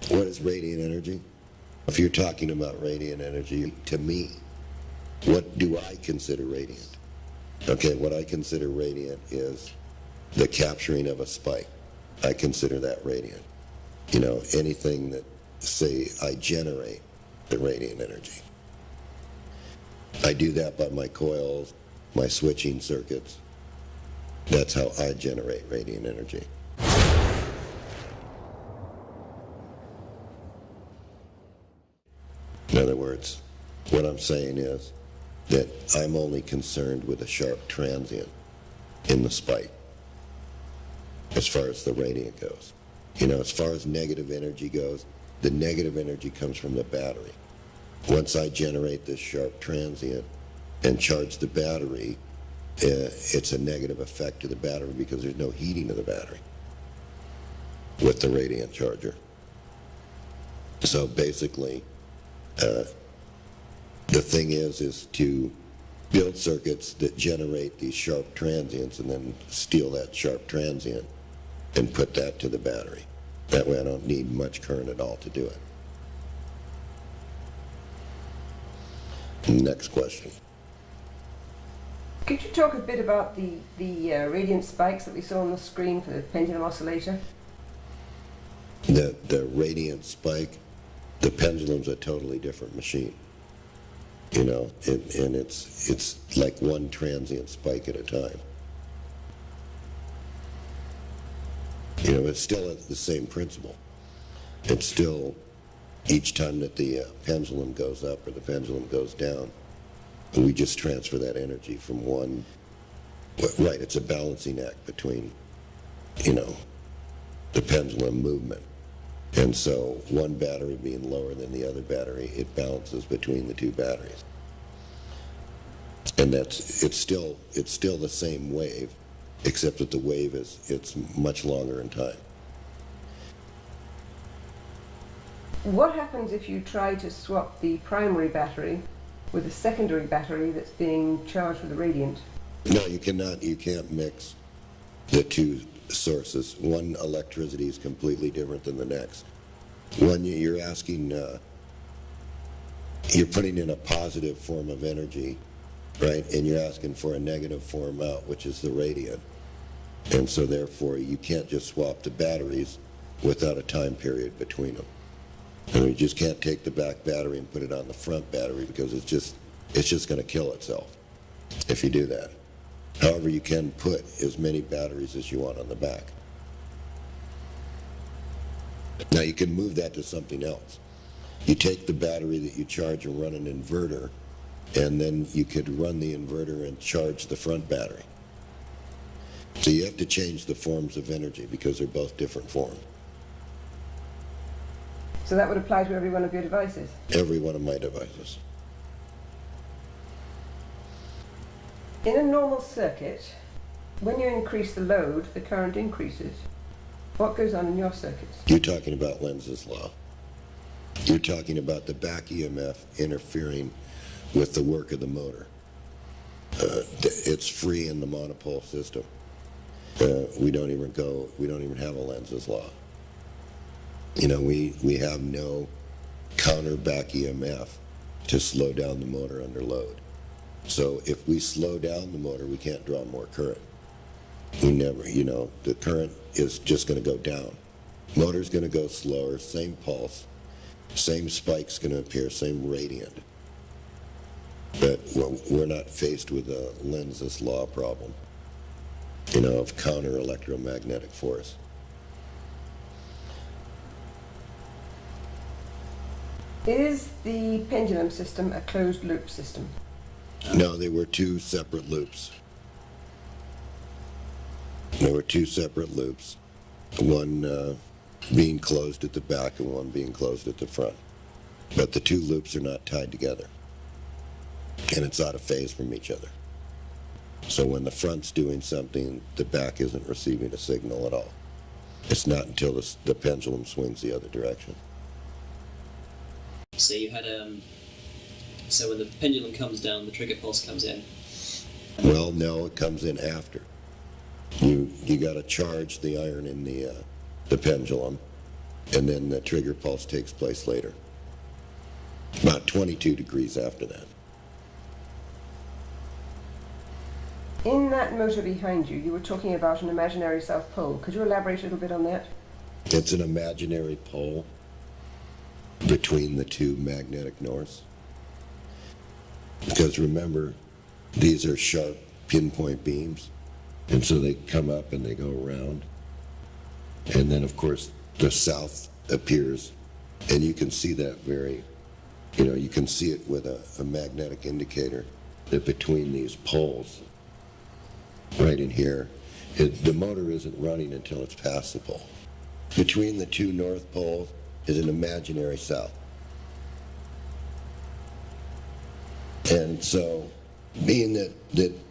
What is radiant energy? If you're talking about radiant energy, to me, what do I consider radiant? Okay, what I consider radiant is the capturing of a spike. I consider that radiant. You know, anything that, say, I generate the radiant energy. I do that by my coils, my switching circuits. That's how I generate radiant energy. In other words, what I'm saying is that I'm only concerned with a sharp transient in the spike as far as the radiant goes. You know, as far as negative energy goes, the negative energy comes from the battery. Once I generate this sharp transient and charge the battery, it's a negative effect to the battery because there's no heating of the battery with the radiant charger. So basically, the thing is to build circuits that generate these sharp transients and then steal that sharp transient and put that to the battery. That way I don't need much current at all to do it. Next question. Could you talk a bit about the radiant spikes that we saw on the screen for the pendulum oscillator? The radiant spike, the pendulum's a totally different machine. You know, and it's like one transient spike at a time. You know, it's still the same principle. It's still, each time that the pendulum goes up or the pendulum goes down, we just transfer that energy from one, right, it's a balancing act between, you know, the pendulum movement. And so one battery being lower than the other battery, it balances between the two batteries. And it's still the same wave, except that the wave it's much longer in time. What happens if you try to swap the primary battery with a secondary battery that's being charged with a radiant? No, you cannot. You can't mix the two sources. One electricity is completely different than the next. One, you're asking, you're putting in a positive form of energy, right? And you're asking for a negative form out, which is the radiant. And so therefore you can't just swap the batteries without a time period between them. And you just can't take the back battery and put it on the front battery because it's just going to kill itself if you do that. However, you can put as many batteries as you want on the back. Now you can move that to something else. You take the battery that you charge and run an inverter, and then you could run the inverter and charge the front battery. So you have to change the forms of energy because they're both different forms. So that would apply to every one of your devices? Every one of my devices. In a normal circuit, when you increase the load, the current increases. What goes on in your circuits? You're talking about Lenz's law. You're talking about the back EMF interfering with the work of the motor. It's free in the monopole system. We don't even have a Lenz's law. You know, we have no counter back EMF to slow down the motor under load. So if we slow down the motor, we can't draw more current. We never, you know, the current is just going to go down. Motor's going to go slower, same pulse, same spike's going to appear, same radiant. But we're not faced with a Lenz's law problem, you know, of counter electromagnetic force. Is the pendulum system a closed loop system? No, they were two separate loops. There were two separate loops, one being closed at the back and one being closed at the front. But the two loops are not tied together, and it's out of phase from each other. So when the front's doing something, the back isn't receiving a signal at all. It's not until the pendulum swings the other direction. So you had so when the pendulum comes down, the trigger pulse comes in. Well, no, it comes in after. You got to charge the iron in the pendulum, and then the trigger pulse takes place later, about 22 degrees after that. In that motor behind you, you were talking about an imaginary south pole. Could you elaborate a little bit on that? It's an imaginary pole between the two magnetic norths. Because remember, these are sharp pinpoint beams, and so they come up and they go around. And then, of course, the south appears, and you can see that you can see it with a magnetic indicator that between these poles, right in here, the motor isn't running until it's past the pole. Between the two north poles is an imaginary south. And so, being that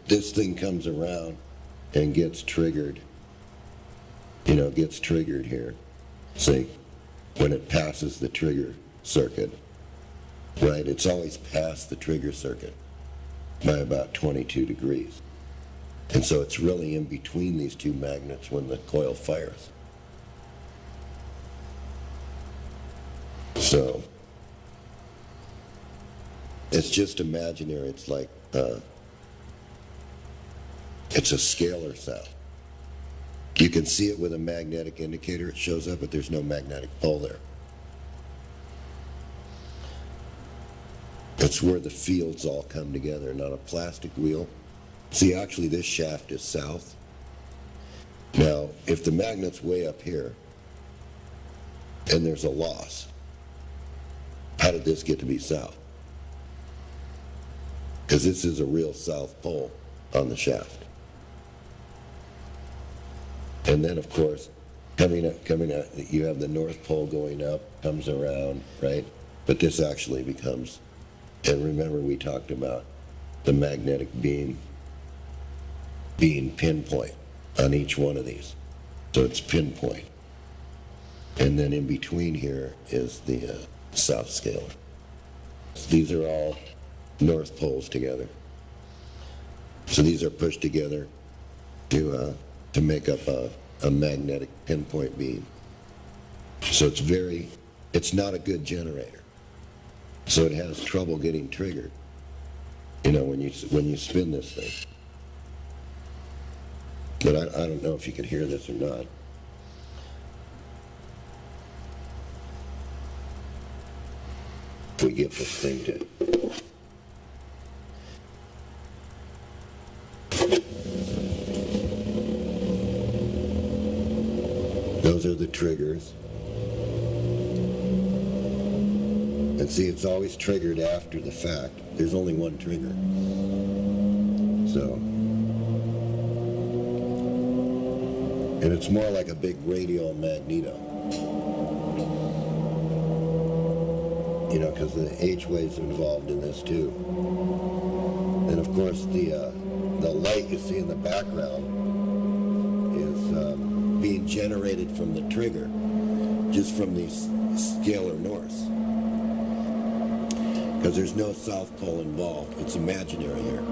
this thing comes around and gets triggered, gets triggered here, say, when it passes the trigger circuit, right, it's always past the trigger circuit by about 22 degrees. And so it's really in between these two magnets when the coil fires. So, it's just imaginary. It's like, it's a scalar sound. You can see it with a magnetic indicator. It shows up, but there's no magnetic pole there. It's where the fields all come together, not a plastic wheel. See, actually, this shaft is south. Now, if the magnet's way up here, and there's a loss, how did this get to be south? Because this is a real south pole on the shaft. And then, of course, coming up, you have the north pole going up, comes around, right? But this actually becomes, and remember we talked about the magnetic beam being pinpoint on each one of these. So it's pinpoint. And then in between here is the south scalar. These are all north poles together. So these are pushed together to make up a magnetic pinpoint beam. So it's not a good generator. So it has trouble getting triggered, when you spin this thing. But I don't know if you can hear this or not. If we get this thing to... Those are the triggers. And see, it's always triggered after the fact. There's only one trigger. So, and it's more like a big radial magneto. Because the H wave's involved in this too. And of course, the light you see in the background is being generated from the trigger, just from these scalar norths. Because there's no south pole involved. It's imaginary here.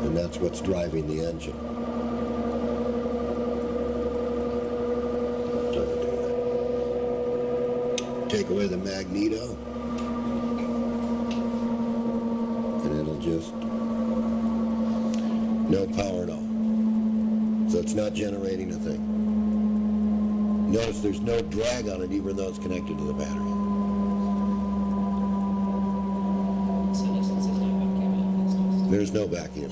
And that's what's driving the engine. Take away the magneto, and it'll just, no power at all. So it's not generating a thing. Notice there's no drag on it even though it's connected to the battery. So in essence, there's no vacuum. There's no vacuum.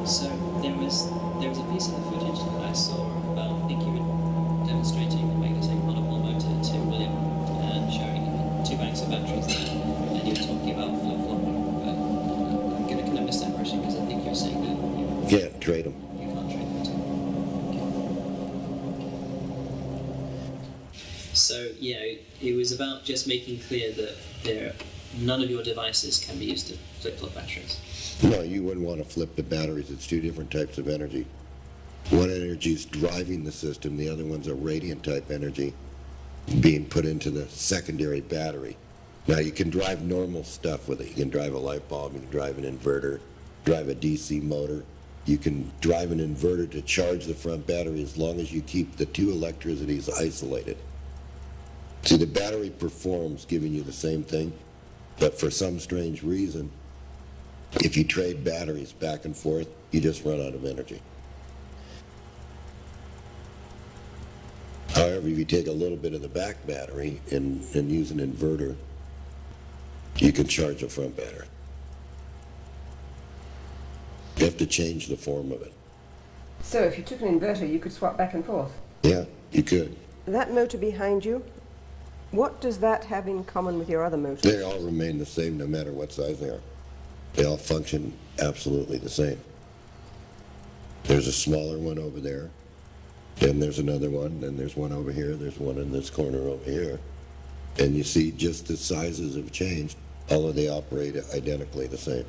So there was a piece of the footage that I saw about, I think you were demonstrating the magnetic monopole motor to William and showing him 2 banks of batteries there, and you were talking about flip-flopping, but I'm going to kind of miss that impression because I think you're saying that you Can't trade them. can't trade them at all. Okay. So yeah, it was about just making clear that none of your devices can be used to flip-flop batteries. No, you wouldn't want to flip the batteries. It's two different types of energy. One energy is driving the system. The other one's a radiant type energy being put into the secondary battery. Now, you can drive normal stuff with it. You can drive a light bulb, you can drive an inverter, drive a DC motor, you can drive an inverter to charge the front battery as long as you keep the two electricities isolated. See, the battery performs giving you the same thing, but for some strange reason, if you trade batteries back and forth, you just run out of energy. However, if you take a little bit of the back battery and use an inverter, you can charge the front battery. You have to change the form of it. So if you took an inverter, you could swap back and forth? Yeah, you could. That motor behind you, what does that have in common with your other motors? They all remain the same no matter what size they are. They all function absolutely the same. There's a smaller one over there, then there's another one, then there's one over here, there's one in this corner over here. And you see just the sizes have changed, although they operate identically the same.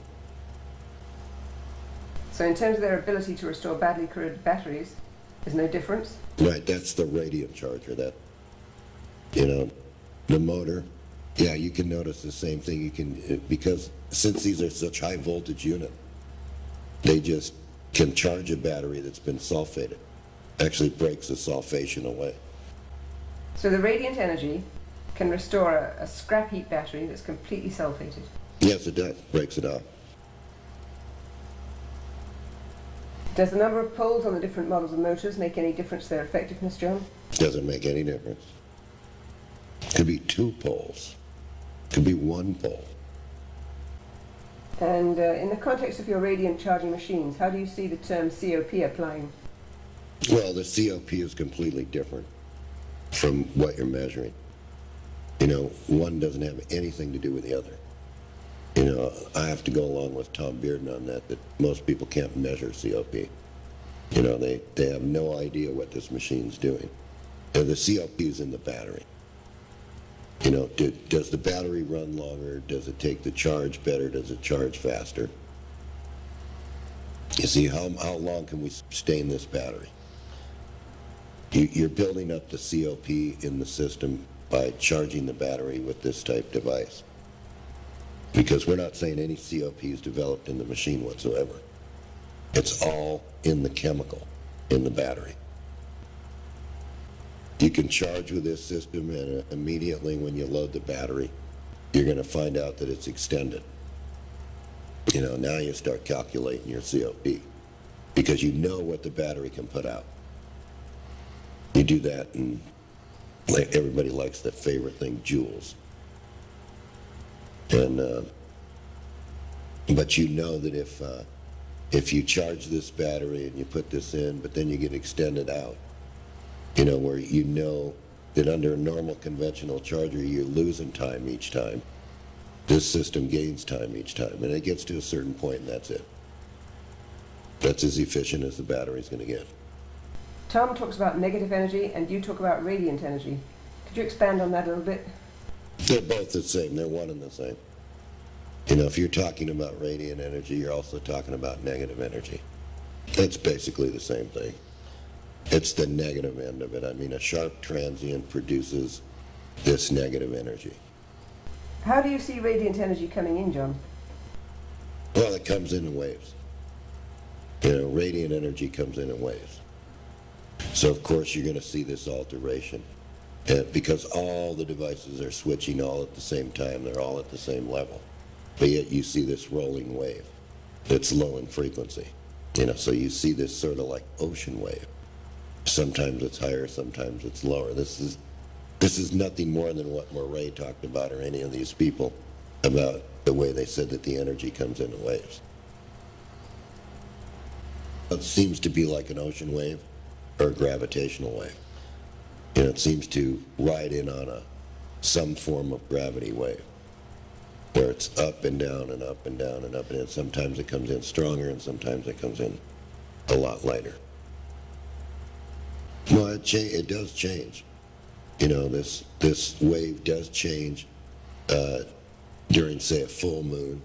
So in terms of their ability to restore badly corroded batteries, there's no difference? Right, that's the radiant charger, that, you know, the motor. Yeah, you can notice the same thing. You can, because since these are such high voltage unit, they just can charge a battery that's been sulfated. Actually breaks the sulfation away. So the radiant energy can restore a scrap heap battery that's completely sulfated? Yes, it does. Breaks it off. Does the number of poles on the different models of motors make any difference to their effectiveness, John? Doesn't make any difference. Could be 2 poles. Could be 1 pole. And in the context of your radiant charging machines, how do you see the term COP applying? Well, the COP is completely different from what you're measuring. You know, one doesn't have anything to do with the other. You know, I have to go along with Tom Bearden on that most people can't measure COP. You know, they have no idea what this machine's doing. And the COP is in the battery. You know, does the battery run longer? Does it take the charge better? Does it charge faster? You see, how long can we sustain this battery? You're building up the COP in the system by charging the battery with this type device. Because we're not saying any COP is developed in the machine whatsoever. It's all in the chemical, in the battery. You can charge with this system, and immediately when you load the battery, you're going to find out that it's extended. You know, now you start calculating your COP, because you know what the battery can put out. You do that, and like everybody likes the favorite thing, joules. And but you know that if you charge this battery and you put this in, but then you get extended out, you know, where you know that under a normal conventional charger you're losing time each time. This system gains time each time, and it gets to a certain point, and that's it. That's as efficient as the battery's going to get. Tom talks about negative energy, and you talk about radiant energy. Could you expand on that a little bit? They're both the same. They're one and the same. You know, if you're talking about radiant energy, you're also talking about negative energy. It's basically the same thing. It's the negative end of it. I mean, a sharp transient produces this negative energy. How do you see radiant energy coming in, John? Well, it comes in waves. You know, radiant energy comes in waves. So, of course, you're going to see this alteration. Because all the devices are switching all at the same time. They're all at the same level. But yet you see this rolling wave that's low in frequency. You know, so you see this sort of like ocean wave. Sometimes it's higher, sometimes it's lower. This is nothing more than what Murray talked about, or any of these people, about the way they said that the energy comes in waves. It seems to be like an ocean wave or a gravitational wave. You know, it seems to ride in on some form of gravity wave, where it's up and down and up and down and up and down. Sometimes it comes in stronger, and sometimes it comes in a lot lighter. Well, it does change. You know, this wave does change during, say, a full moon.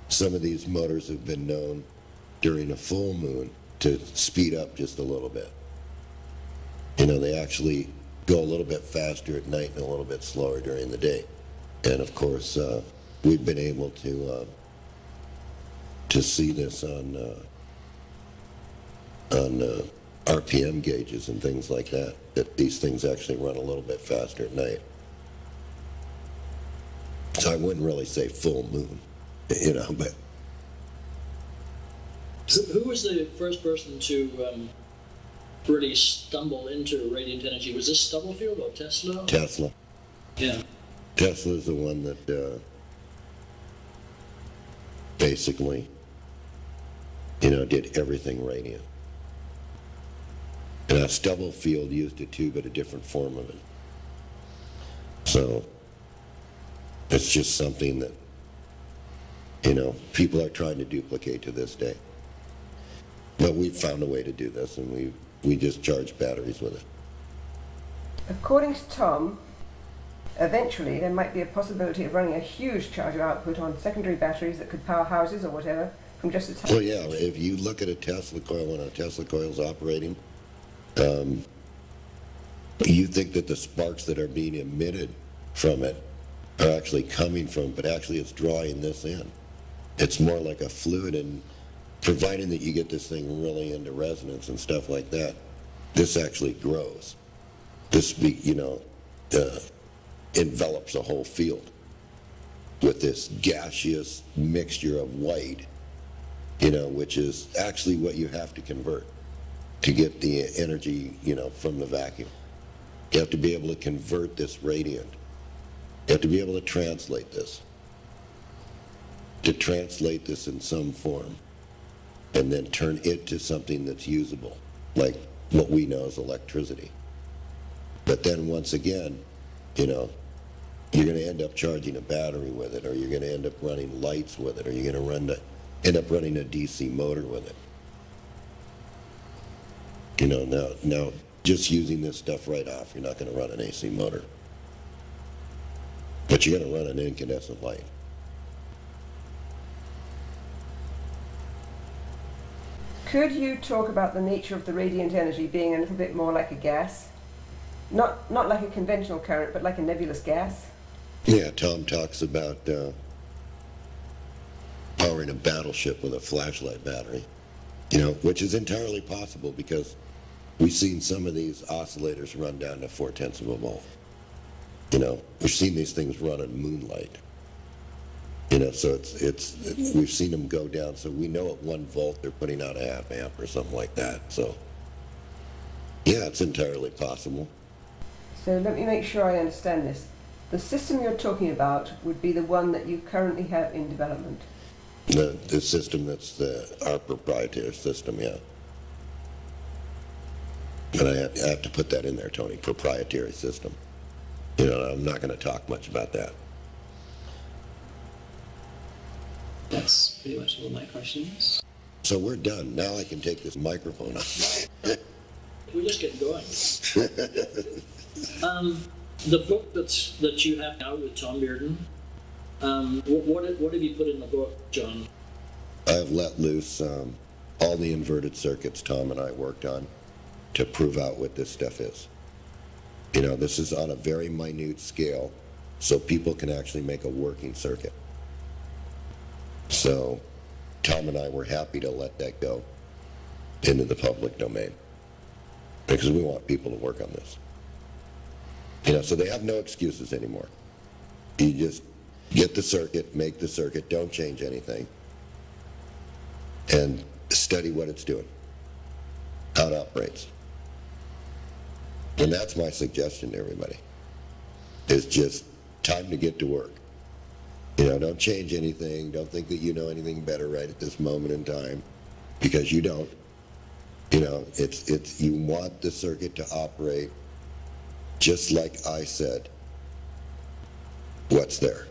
Some of these motors have been known during a full moon to speed up just a little bit. You know, they actually go a little bit faster at night and a little bit slower during the day. And of course, we've been able to see this on RPM gauges and things like that, that these things actually run a little bit faster at night. So I wouldn't really say full moon, but Who was the first person to really stumble into radiant energy? Was this Stubblefield or Tesla? Tesla. Yeah. Tesla's the one that basically, did everything radiant. And Stubblefield used it too, but a different form of it. So it's just something that, people are trying to duplicate to this day. But we've found a way to do this, and we just charge batteries with it. According to Tom, eventually there might be a possibility of running a huge charger output on secondary batteries that could power houses or whatever from just a tiny... Well, yeah, if you look at a Tesla coil, when a Tesla coil is operating, you think that the sparks that are being emitted from it are actually coming from, but actually it's drawing this in. It's more like a fluid, and providing that you get this thing really into resonance and stuff like that, this actually grows. This, envelops a whole field with this gaseous mixture of white, which is actually what you have to convert to get the energy, from the vacuum. You have to be able to convert this radiant. You have to be able to translate this in some form, and then turn it to something that's usable, like what we know as electricity. But then once again, you're going to end up charging a battery with it, or you're going to end up running lights with it, or you're going to end up running a DC motor with it. Now just using this stuff right off, you're not going to run an AC motor. But you're going to run an incandescent light. Could you talk about the nature of the radiant energy being a little bit more like a gas? Not like a conventional current, but like a nebulous gas? Yeah, Tom talks about powering a battleship with a flashlight battery, which is entirely possible because we've seen some of these oscillators run down to 0.4 of a volt. We've seen these things run in moonlight. So we've seen them go down, so we know at 1 volt they're putting out a 0.5 amp or something like that. So, yeah, it's entirely possible. So let me make sure I understand this. The system you're talking about would be the one that you currently have in development. The system that's our proprietary system, yeah. And I have to put that in there, Tony, proprietary system. I'm not going to talk much about that. That's pretty much all my questions. So we're done. Now I can take this microphone off. We're just getting going. The book that you have now with Tom Bearden, what have you put in the book, John? I've let loose all the inverted circuits Tom and I worked on to prove out what this stuff is. This is on a very minute scale, so people can actually make a working circuit. So Tom and I were happy to let that go into the public domain because we want people to work on this. So they have no excuses anymore. You just get the circuit, make the circuit, don't change anything, and study what it's doing, how it operates. And that's my suggestion to everybody. It's just time to get to work. Don't change anything. Don't think that you know anything better right at this moment in time, because you don't. It's you want the circuit to operate just like I said what's there.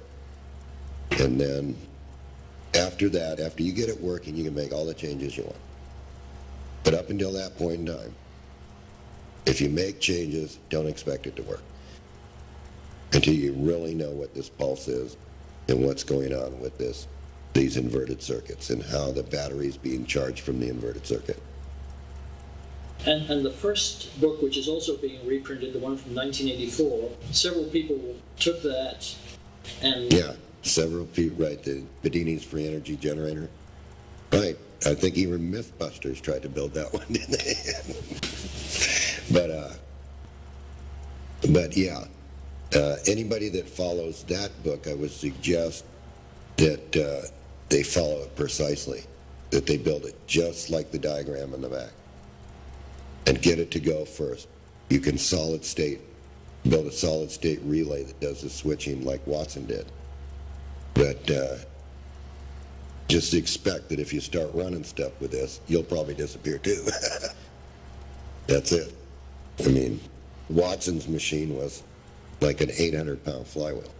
And then after that, after you get it working, you can make all the changes you want. But up until that point in time, if you make changes, don't expect it to work until you really know what this pulse is and what's going on with these inverted circuits and how the battery is being charged from the inverted circuit. And the first book, which is also being reprinted, the one from 1984, several people took that and... Yeah, several people, right, the Bedini's free energy generator. Right, I think even Mythbusters tried to build that one, didn't they? But yeah, anybody that follows that book, I would suggest that they follow it precisely, that they build it just like the diagram in the back, and get it to go first. You can build a solid state relay that does the switching like Watson did. But just expect that if you start running stuff with this, you'll probably disappear too. That's it. I mean, Watson's machine was like an 800-pound flywheel,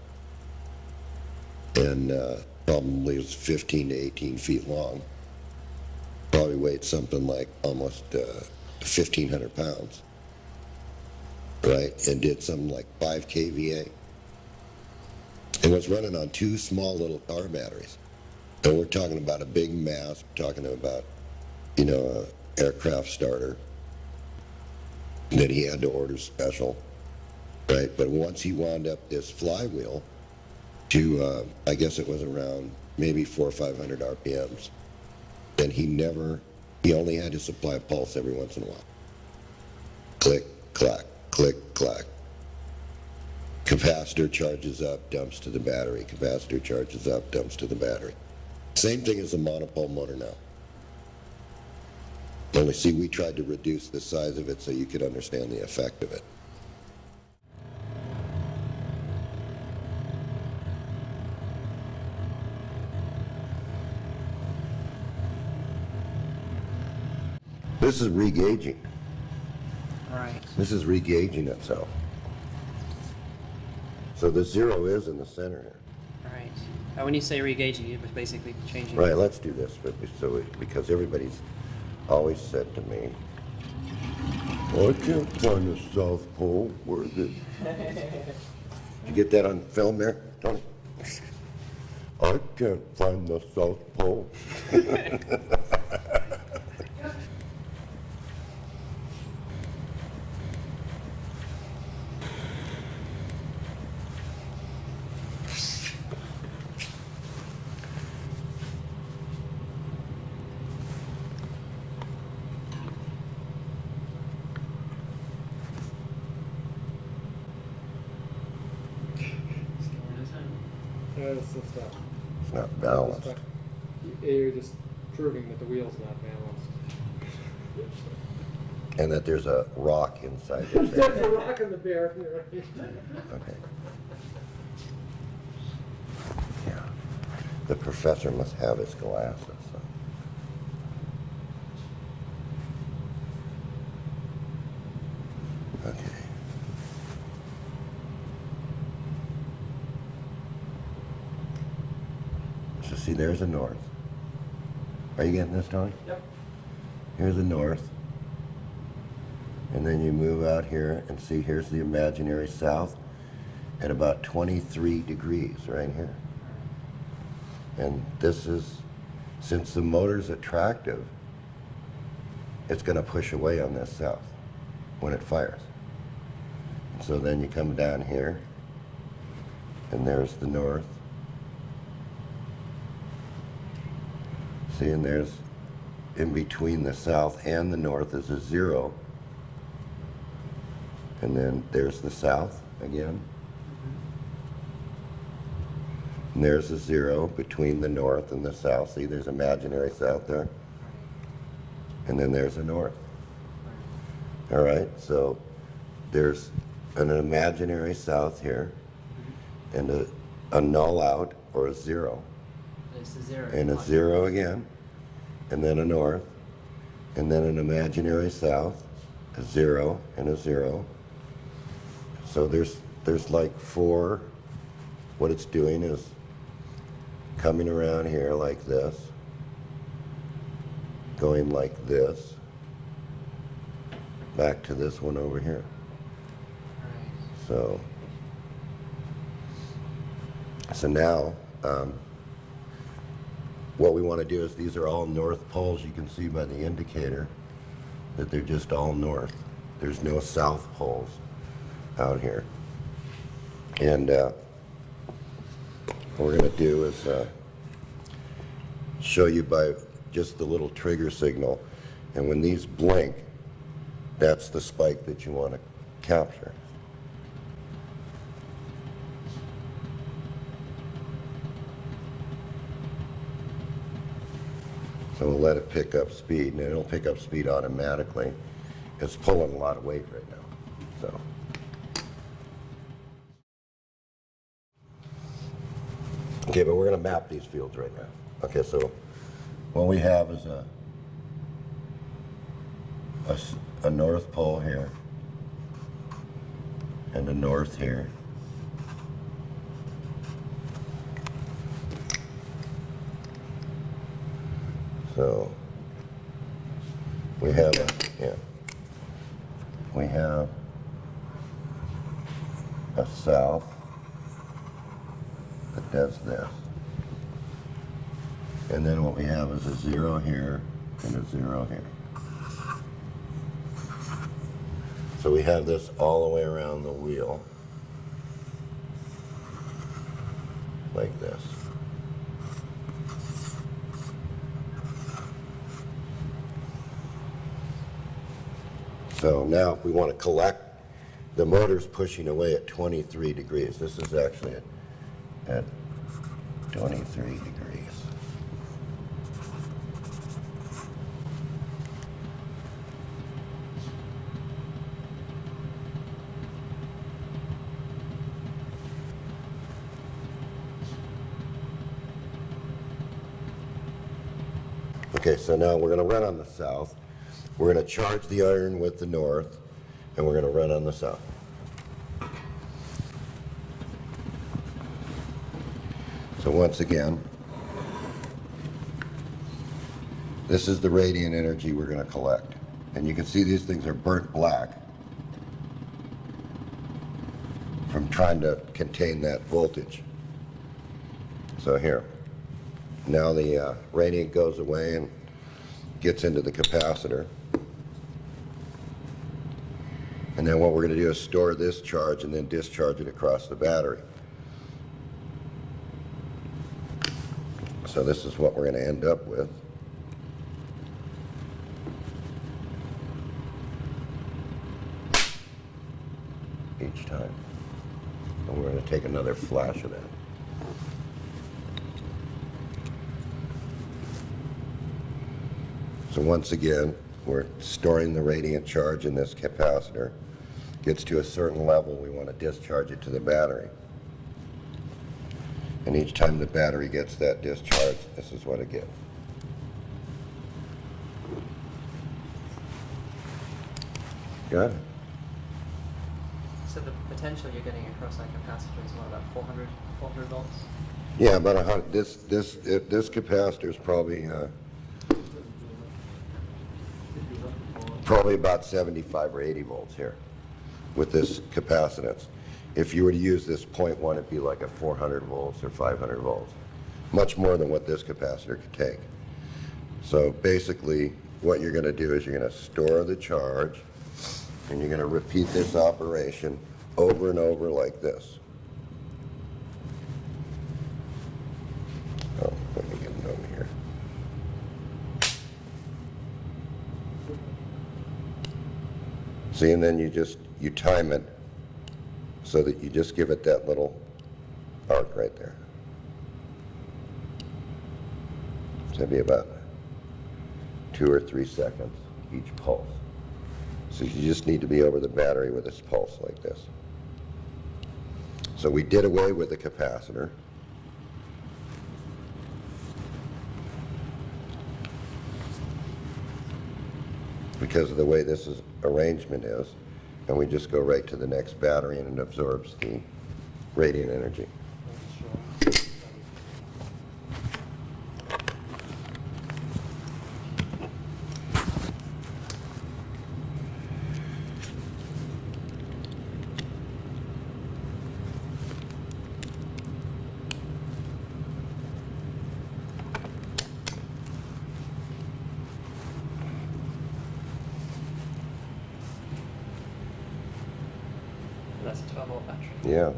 and probably was 15 to 18 feet long. Probably weighed something like almost 1,500 pounds, right? And did something like 5 kVA. And was running on 2 small little car batteries. And we're talking about a big mass, we're talking about, you know, an aircraft starter that he had to order special, right? But once he wound up this flywheel to, I guess it was around maybe 400 or 500 RPMs, then he only had to supply a pulse every once in a while. Click, clack, click, clack. Capacitor charges up, dumps to the battery. Capacitor charges up, dumps to the battery. Same thing as a monopole motor now. Only see, we tried to reduce the size of it so you could understand the effect of it. This is regauging. Right. This is regauging itself. So the 0 is in the center here. Right. When you say regaging, it was basically changing. Right, let's do this because everybody's always said to me, "Well, I can't find the South Pole. Where is it?" Did you get that on film there, Tony? I can't find the South Pole. That's the stuff. It's not balanced. You're just proving that the wheel's not balanced. And that there's a rock inside the There's a rock in the bear. Okay. Yeah. The professor must have his glasses. So. Okay. So see, there's a north. Are you getting this, Tony? Yep. Here's the north. And then you move out here and see here's the imaginary south at about 23 degrees right here. And this is, since the motor's attractive, it's going to push away on this south when it fires. So then you come down here and there's the north. See, and there's in between the south and the north is a 0. And then there's the south again. And there's a 0 between the north and the south. See, there's imaginary south there. And then there's a north. All right, so there's an imaginary south here and a null out or a 0. It's the 0. And a 0 again. And then a north. And then an imaginary south, a 0 and a 0. So there's like 4. What it's doing is coming around here like this, going like this, back to this one over here. So now, what we want to do is these are all north poles. You can see by the indicator that they're just all north. There's no south poles out here. And what we're going to do is show you by just the little trigger signal. And when these blink, that's the spike that you want to capture. So we'll let it pick up speed, and it'll pick up speed automatically. It's pulling a lot of weight right now. So. Okay, but we're going to map these fields right now. Okay, so what we have is a north pole here, and a north here. So we have a south that does this. And then what we have is a 0 here and a 0 here. So we have this all the way around the wheel, like this. So now if we want to collect, the motor's pushing away at 23 degrees. This is actually at 23 degrees. Okay, so now we're going to run on the south. We're going to charge the iron with the north, and we're going to run on the south. So once again, this is the radiant energy we're going to collect. And you can see these things are burnt black from trying to contain that voltage. So here, now the radiant goes away and gets into the capacitor. And then what we're going to do is store this charge and then discharge it across the battery. So this is what we're going to end up with. Each time. And we're going to take another flash of that. So once again, we're storing the radiant charge in this capacitor. Gets to a certain level, we want to discharge it to the battery. And each time the battery gets that discharge, this is what it gets. Got it? So the potential you're getting across that capacitor is what, about 400 volts? Yeah, about 100. This capacitor is probably about 75 or 80 volts here with this capacitance. If you were to use this 0.1, it'd be like a 400 volts or 500 volts, much more than what this capacitor could take. So basically, what you're going to do is you're going to store the charge, and you're going to repeat this operation over and over like this. Oh, let me get it over here. See, and then you time it so that you just give it that little arc right there. So that'd be about 2 or 3 seconds each pulse. So you just need to be over the battery with this pulse like this. So we did away with the capacitor. Because of the way this arrangement is, and we just go right to the next battery and it absorbs the radiant energy. That's a 12-volt battery. Yeah.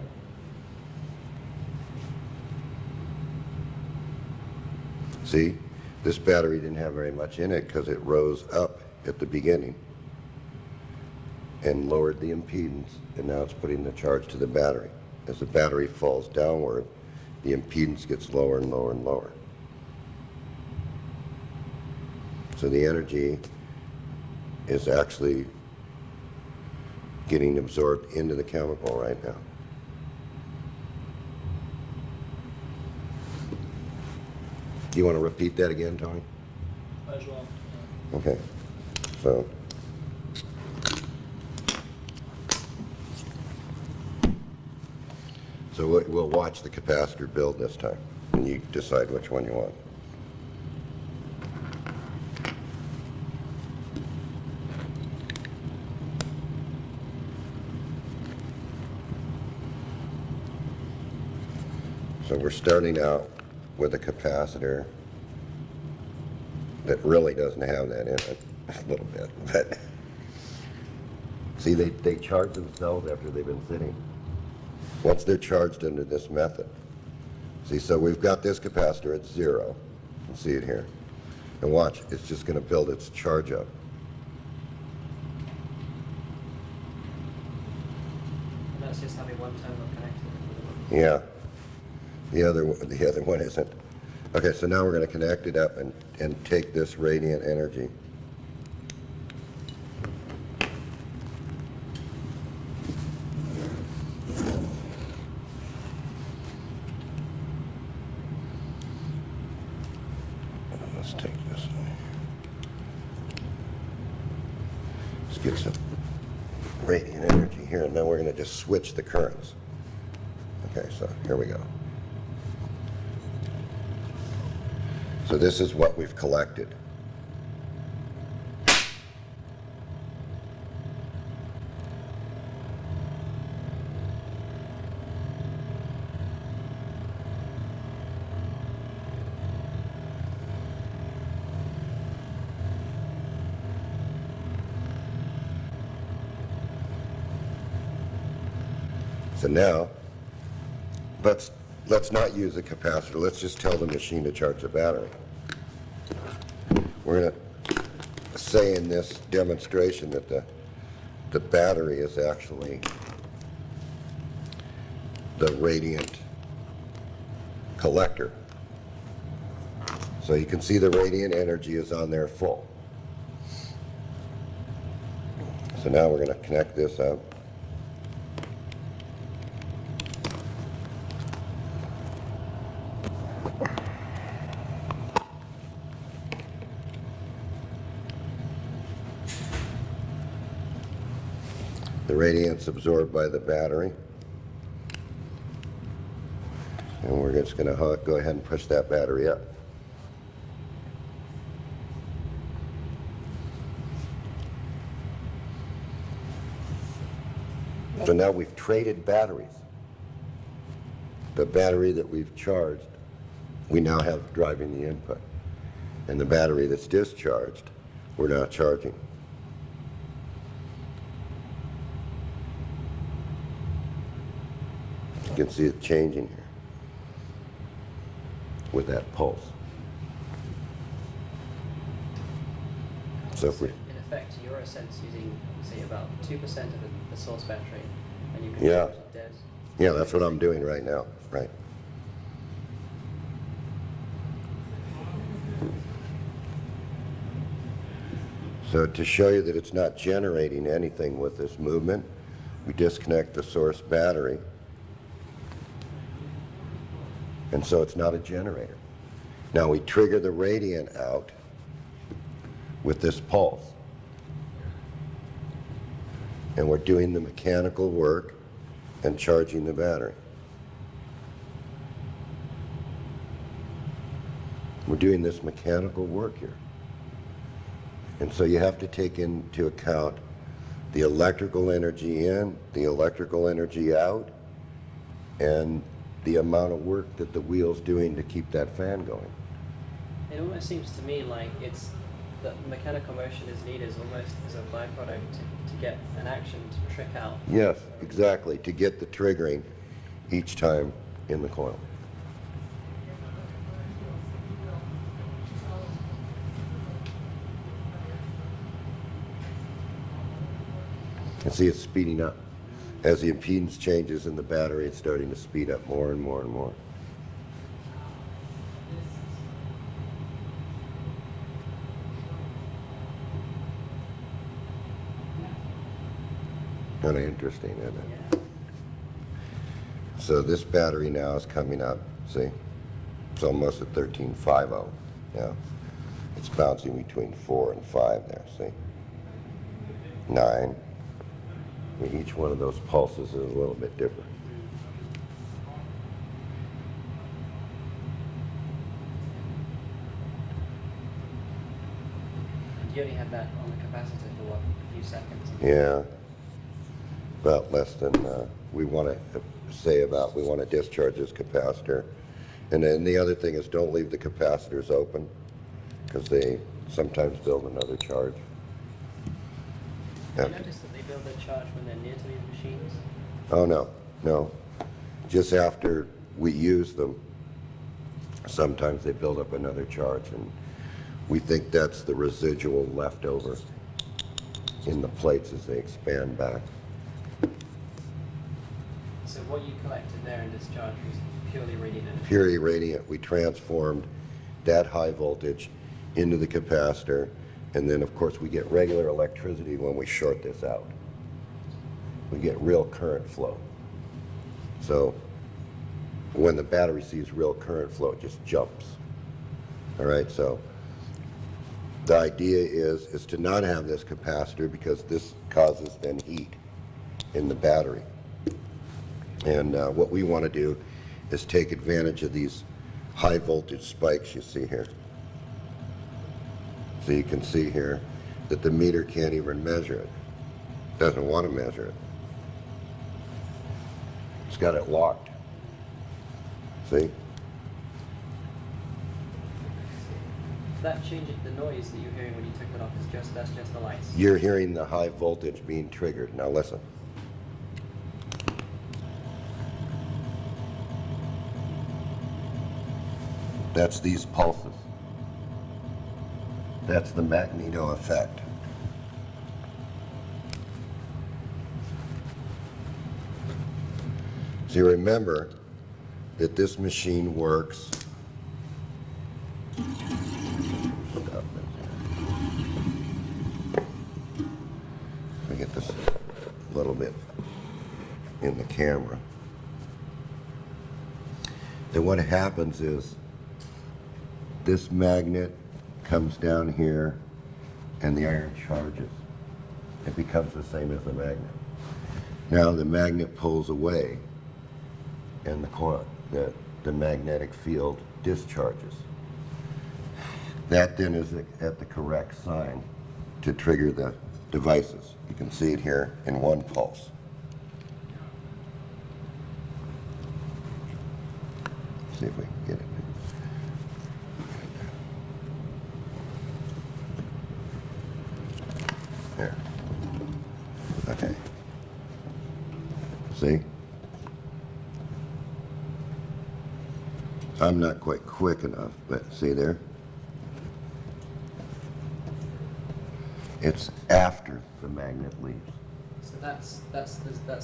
See, This battery didn't have very much in it because it rose up at the beginning and lowered the impedance, and now it's putting the charge to the battery. As the battery falls downward, the impedance gets lower and lower and lower. So the energy is actually getting absorbed into the chemical right now. Do you want to repeat that again, Tony? As well. Okay. So we'll watch the capacitor build this time, and you decide which one you want. So we're starting out with a capacitor that really doesn't have that in it, a little bit, but see, they charge themselves after they've been sitting. Once they're charged under this method. See, so we've got this capacitor at 0. You can see it here. And watch, it's just going to build its charge up. And that's just having one terminal connected. Yeah. The other one isn't. Okay, so now we're going to connect it up and take this radiant energy. Let's take this one. Let's get some radiant energy here, and then we're going to just switch the currents. Okay, so here we go. So this is what we've collected. So now, let's not use a capacitor. Let's just tell the machine to charge the battery. We're going to say in this demonstration that the battery is actually the radiant collector. So you can see the radiant energy is on there full. So now we're going to connect this up. The radiant's absorbed by the battery. And we're just going to go ahead and push that battery up. So now we've traded batteries. The battery that we've charged, we now have driving the input. And the battery that's discharged, we're now charging. You can see it changing here with that pulse. So if we, in effect, you're a sense using, say, about 2% of the source battery, and you can Yeah. charge it dead. yeah, that's what I'm doing right now, right? So to show you that it's not generating anything with this movement, we disconnect the source battery. And so it's not a generator. Now we trigger the radiant out with this pulse. And we're doing the mechanical work and charging the battery. We're doing this mechanical work here. And so you have to take into account the electrical energy in, the electrical energy out, and the amount of work that the wheel's doing to keep that fan going. It almost seems to me like it's that mechanical motion is needed almost as a byproduct to get an action to trick out. Yes, exactly, to get the triggering each time in the coil. And see, it's speeding up. As the impedance changes in the battery, it's starting to speed up more and more and more. Kind of interesting, isn't it? So this battery now is coming up, see? It's almost at 1350 now. It's bouncing between 4 and 5 there, see? 9. Each one of those pulses is a little bit different. You only had that on the capacitor for what, a few seconds? Yeah, about less than, we want to we want to discharge this capacitor. And then the other thing is don't leave the capacitors open because they sometimes build another charge. Do you notice that they build their charge when they're near to these machines? Oh, no, no. Just after we use them, sometimes they build up another charge, and we think that's the residual left over in the plates as they expand back. So what you collected there in discharge was purely radiant energy? Purely radiant. We transformed that high voltage into the capacitor, and then of course we get regular electricity when we short this out. We get real current flow. So when the battery sees real current flow, it just jumps. All right, so the idea is to not have this capacitor because this causes then heat in the battery. And what we want to do is take advantage of these high voltage spikes you see here. So you can see here that the meter can't even measure it. Doesn't want to measure it. It's got it locked. See? That change, the noise that you're hearing when you took it off is that's just the lights? You're hearing the high voltage being triggered. Now listen. That's these pulses. That's the magneto effect. So you remember that this machine works. Stop it. Get this a little bit in the camera. Then what happens is this magnet comes down here and the iron charges. It becomes the same as the magnet. Now the magnet pulls away and the magnetic field discharges. That then is at the correct sign to trigger the devices. You can see it here in one pulse. See if we can get it. There. Okay. See? I'm not quite quick enough, but see there? It's after the magnet leaves. So that's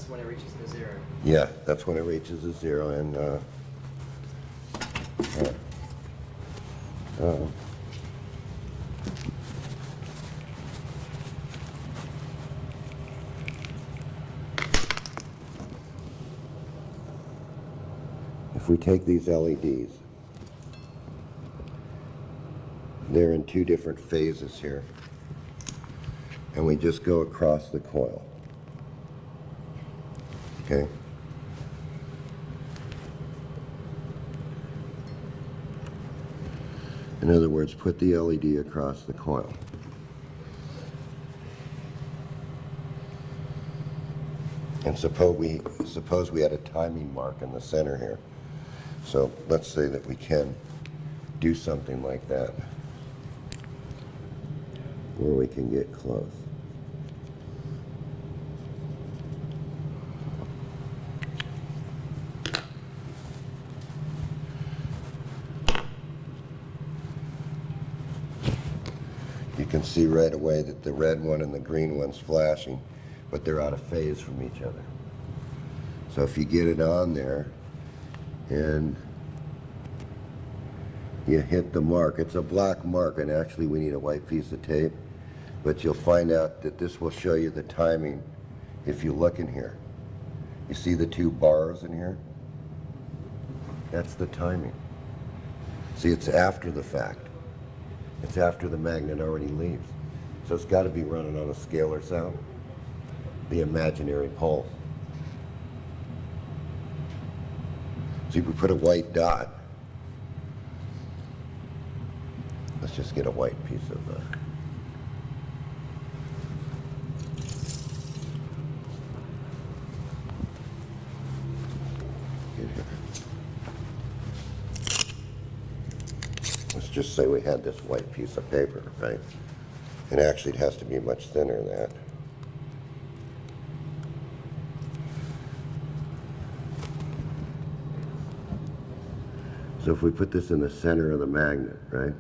when it reaches the zero? Yeah, that's when it reaches the zero, and if we take these LEDs, they're in two different phases here, and we just go across the coil, okay? In other words, put the LED across the coil. And suppose we had a timing mark in the center here. So let's say that we can do something like that, where we can get close. You can see right away that the red one and the green one's flashing, but they're out of phase from each other. So if you get it on there and you hit the mark, it's a black mark, and actually we need a white piece of tape, but you'll find out that this will show you the timing if you look in here. You see the two bars in here? That's the timing. See, it's after the fact. It's after the magnet already leaves. So it's got to be running on a scalar sound, the imaginary pole. So if we put a white dot, let's just get a white piece of let's just say we had this white piece of paper, right? And actually it has to be much thinner than that. So if we put this in the center of the magnet, right?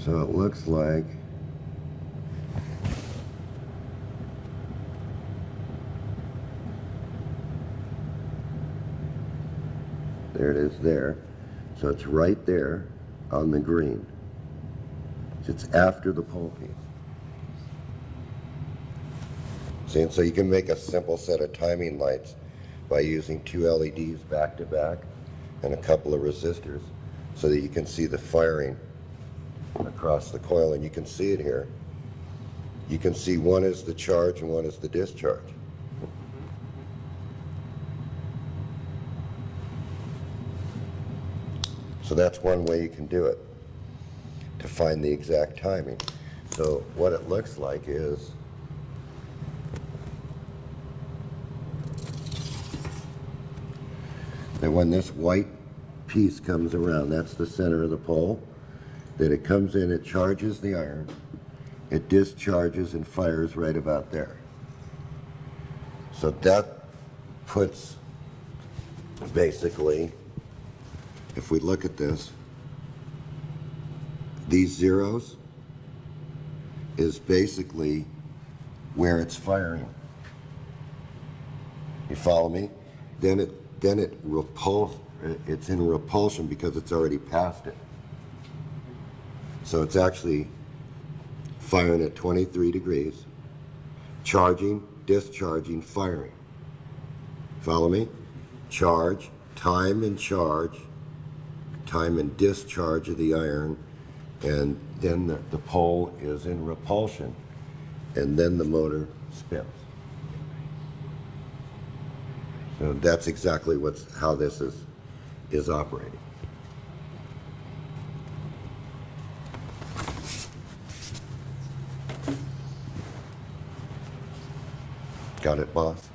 So it looks like there it is there. So it's right there on the green. So it's after the pole piece. See, and so you can make a simple set of timing lights by using two LEDs back to back and a couple of resistors so that you can see the firing across the coil, and you can see it here. You can see one is the charge and one is the discharge. So that's one way you can do it, to find the exact timing. So what it looks like is that when this white piece comes around, that's the center of the pole, that it comes in, it charges the iron, it discharges and fires right about there. So that puts, basically, if we look at this, these zeros is basically where it's firing. You follow me? Then it repulses, it's in repulsion because it's already past it. So it's actually firing at 23 degrees, charging, discharging, firing. Follow me? Charge, time and charge, time and discharge of the iron, and then the pole is in repulsion, and then the motor spins. So that's exactly how this is operating. Got it, boss?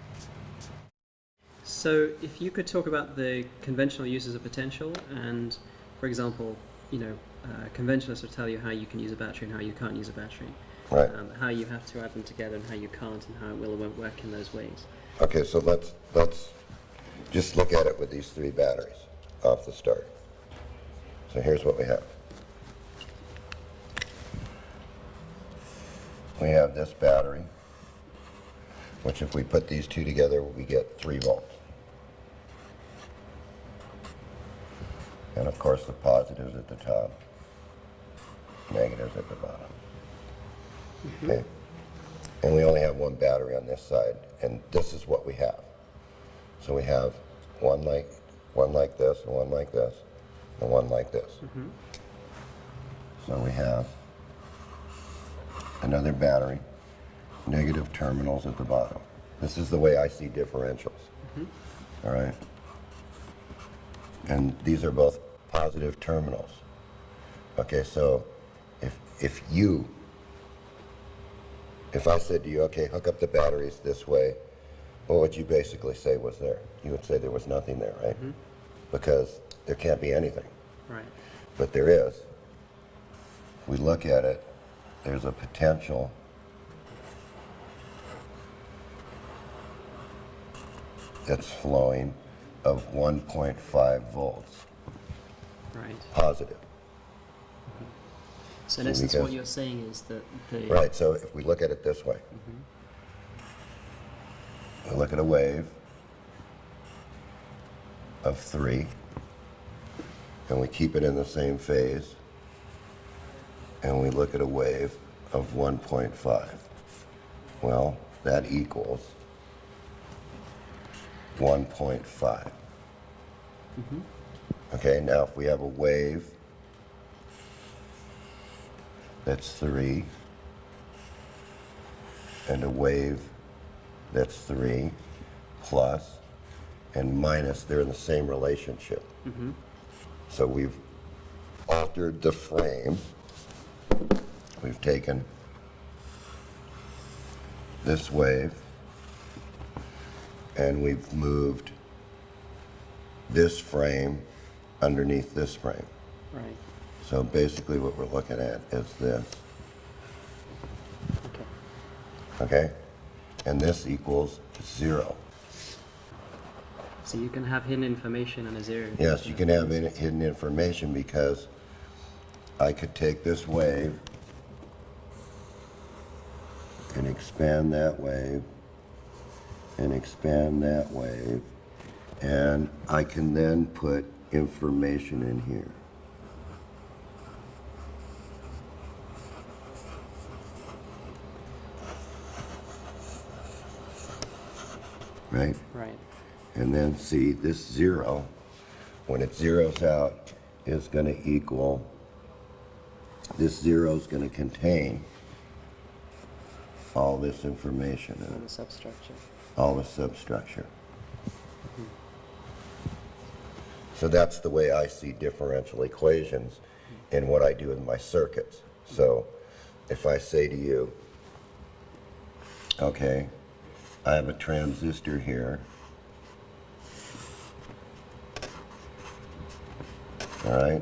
So if you could talk about the conventional uses of potential, and for example, conventionalists will tell you how you can use a battery and how you can't use a battery. Right. How you have to add them together and how you can't, and how it will or won't work in those ways. Okay, so let's just look at it with these three batteries off the start. So here's what we have. We have this battery, which if we put these two together, we get 3 volts. And of course the positives at the top, negatives at the bottom. Okay? And we only have one battery on this side, and this is what we have. So we have one like this, and one like this, and one like this. So we have another battery, negative terminals at the bottom. This is the way I see differentials. All right? And these are both positive terminals. Okay, so if I said to you, okay, hook up the batteries this way, what would you basically say was there? You would say there was nothing there, right? Because there can't be anything. Right. But there is. If we look at it, there's a potential that's flowing of 1.5 volts, Right. positive. So in So essence, because- what you're saying is that the Right, so if we look at it this way, we look at a wave of 3, and we keep it in the same phase, and we look at a wave of 1.5. Well, that equals 1.5. Okay, now if we have a wave that's 3, and a wave that's 3 plus and minus, they're in the same relationship. So we've altered the frame. We've taken this wave and we've moved this frame underneath this frame. right. So basically what we're looking at is this, Okay. okay? And this equals 0. So you can have hidden information and a zero. Yes, you can have hidden information because I could take this wave and expand that wave and expand that wave, and I can then put information in here. Right? Right. And then see this 0, when it zeroes out, is going to equal, this 0 is going to contain all this information in And it, the substructure. all the substructure. So that's the way I see differential equations in what I do in my circuits. So if I say to you, okay, I have a transistor here, all right,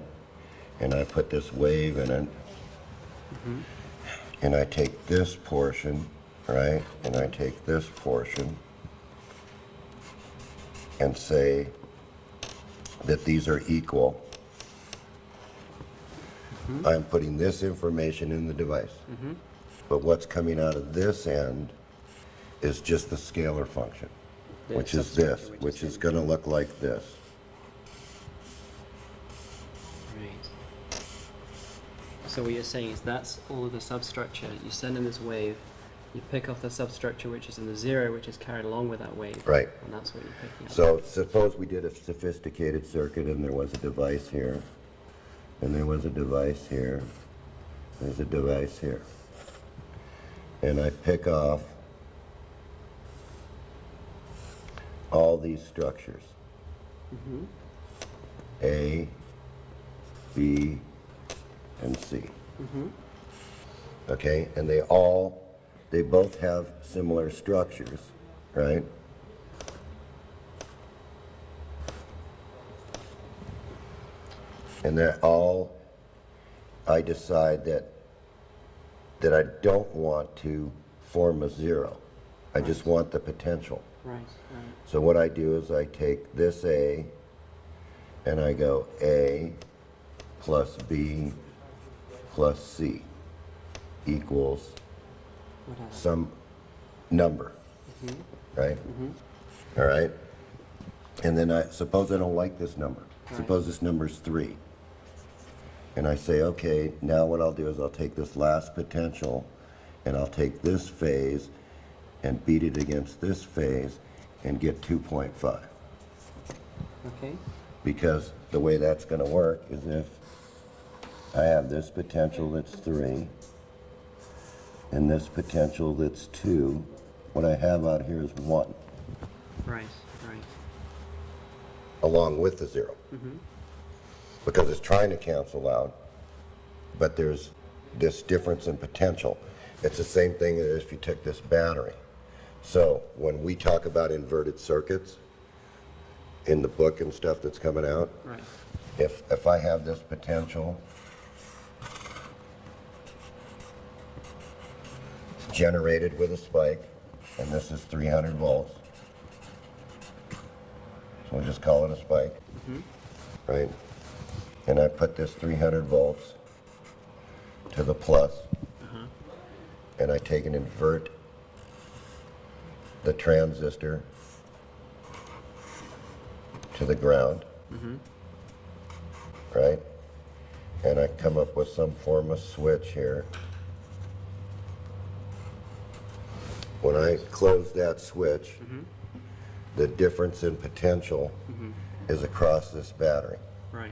and I put this wave in it, and I take this portion, right, and I take this portion, and say that these are equal. I'm putting this information in the device. But what's coming out of this end is just the scalar function, The which is substructure, this, which is in- going to look like this. Right. So what you're saying is that's all of the substructure. You send in this wave, you pick off the substructure which is in the zero, which is carried along with that wave. Right. And that's what you're picking up. So suppose we did a sophisticated circuit and there was a device here, and there was a device here, there's a device here. And I pick off all these structures. A, B, and C. Okay, and they both have similar structures, right? And they're all, I decide that I don't want to form a 0. I just want the potential. Right, right. So what I do is I take this A and I go A plus B plus C equals Whatever. some number, right? All right? And then suppose I don't like this number. Suppose this number's 3. And I say, okay, now what I'll do is I'll take this last potential and I'll take this phase and beat it against this phase and get 2.5. Okay. Because the way that's going to work is if I have this potential that's 3 and this potential that's 2, what I have out here is 1, Right, right. along with the 0. Because it's trying to cancel out, but there's this difference in potential. It's the same thing as if you took this battery. So when we talk about inverted circuits in the book and stuff that's coming out, Right. if I have this potential generated with a spike, and this is 300 volts, so we'll just call it a spike, right? And I put this 300 volts to the plus, and I take and invert the transistor to the ground, right? And I come up with some form of switch here. When I close that switch, the difference in potential is across this battery. Right.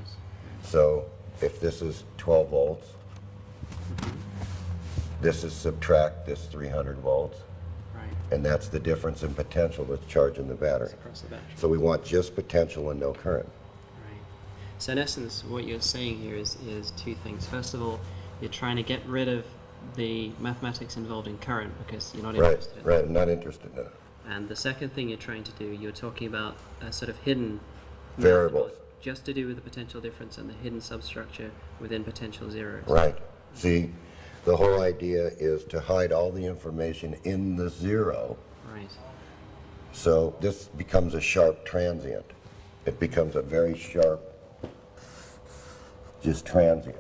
So if this is 12 volts, this is subtract this 300 volts, Right. and that's the difference in potential that's charging the battery. It's across the battery. So we want just potential and no current. Right. So in essence, what you're saying here is two things. First of all, you're trying to get rid of the mathematics involved in current because you're not Right, interested in right, I'm not interested in it. And the second thing you're trying to do, you're talking about a sort of hidden Variables. method just to do with the potential difference and the hidden substructure within potential zeros. Right. See, the whole idea is to hide all the information in the zero, Right. so this becomes a sharp transient. It becomes a very sharp, just transient.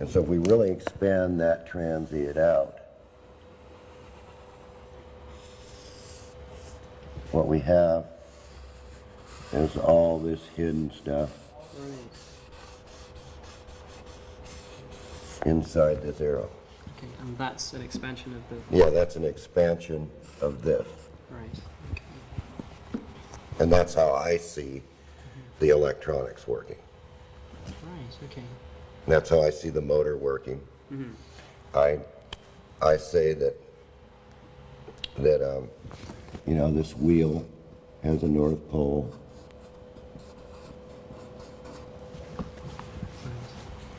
And so if we really expand that transient out, what we have is all this hidden stuff inside the zero. Okay. And that's an expansion of the. Yeah, that's an expansion of this. Right. Okay. And that's how I see the electronics working. Right. Okay. That's how I see the motor working. I say that you know, this wheel has a north pole,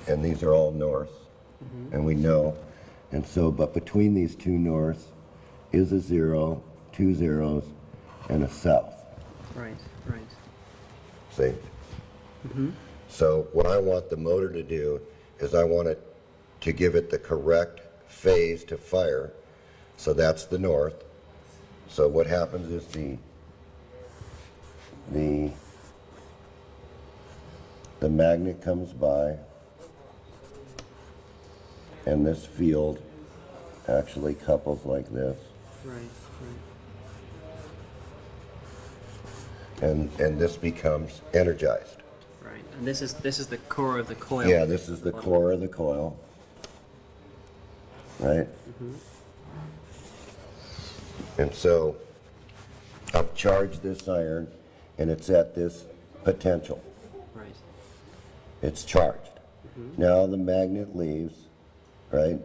and these are all north, and we know, and so, but between these two norths is a zero, two zeros, and a south. Right. Right. See? So what I want the motor to do is I want it to give it the correct phase to fire. So that's the north. So what happens is the magnet comes by, and this field actually couples like this. Right. And this becomes energized. Right. And this is the core of the coil. Yeah, this is the core of the coil, right? And so I've charged this iron, and it's at this potential. Right. It's charged. Now the magnet leaves, right?